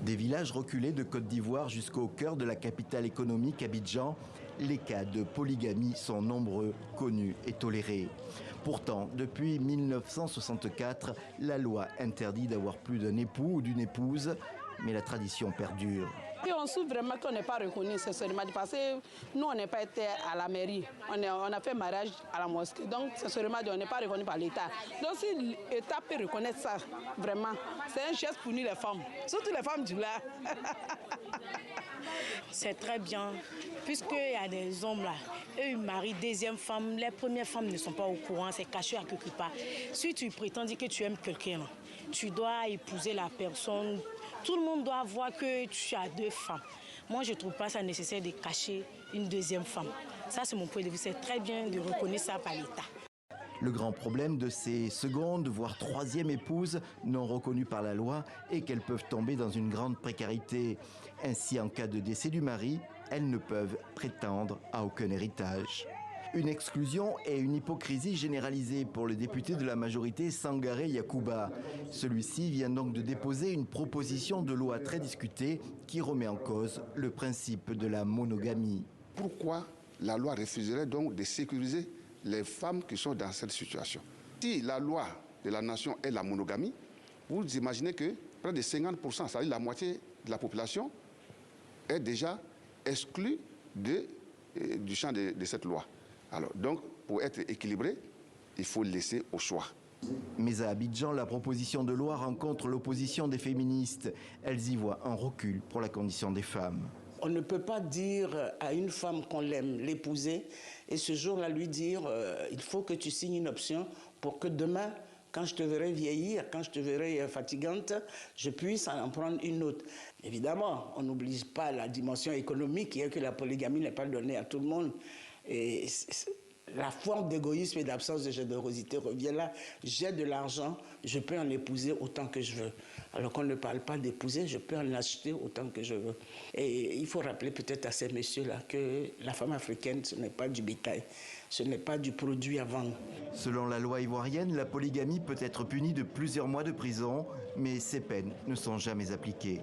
Des villages reculés de Côte d'Ivoire jusqu'au cœur de la capitale économique Abidjan, les cas de polygamie sont nombreux, connus et tolérés. Pourtant, depuis 1964, la loi interdit d'avoir plus d'un époux ou d'une épouse, mais la tradition perdure. Et on souffre vraiment qu'on n'est pas reconnu, sincèrement, parce que nous, on n'est pas été à la mairie, on a fait mariage à la mosquée, donc sincèrement, on n'est pas reconnu par l'État. Donc si l'État peut reconnaître ça, vraiment, c'est un geste pour nous les femmes, surtout les femmes du là. C'est très bien, puisqu'il y a des hommes là, eux ils marient deuxième femme, les premières femmes ne sont pas au courant, c'est caché à quelque part. Si tu prétends dire que tu aimes quelqu'un, tu dois épouser la personne. Tout le monde doit voir que tu as deux femmes. Moi, je ne trouve pas ça nécessaire de cacher une deuxième femme. Ça, c'est mon point de vue. C'est très bien de reconnaître ça par l'État. Le grand problème de ces secondes, voire troisième épouses non reconnues par la loi est qu'elles peuvent tomber dans une grande précarité. Ainsi, en cas de décès du mari, elles ne peuvent prétendre à aucun héritage. Une exclusion et une hypocrisie généralisée pour le député de la majorité Sangaré Yacouba. Celui-ci vient donc de déposer une proposition de loi très discutée qui remet en cause le principe de la monogamie. Pourquoi la loi refuserait donc de sécuriser les femmes qui sont dans cette situation? Si la loi de la nation est la monogamie, vous imaginez que près de 50%, c'est-à-dire la moitié de la population, est déjà exclue du champ de cette loi. Alors, donc, pour être équilibré, il faut laisser au choix. Mais à Abidjan, la proposition de loi rencontre l'opposition des féministes. Elles y voient un recul pour la condition des femmes. On ne peut pas dire à une femme qu'on l'aime, l'épouser, et ce jour-là lui dire il faut que tu signes une option pour que demain, quand je te verrai vieillir, quand je te verrai fatigante, je puisse en prendre une autre. Évidemment, on n'oblige pas la dimension économique, qui est que la polygamie n'est pas donnée à tout le monde. Et la forme d'égoïsme et d'absence de générosité revient là. J'ai de l'argent, je peux en épouser autant que je veux. Alors qu'on ne parle pas d'épouser, je peux en acheter autant que je veux. Et il faut rappeler peut-être à ces messieurs-là que la femme africaine, ce n'est pas du bétail, ce n'est pas du produit à vendre. Selon la loi ivoirienne, la polygamie peut être punie de plusieurs mois de prison, mais ces peines ne sont jamais appliquées.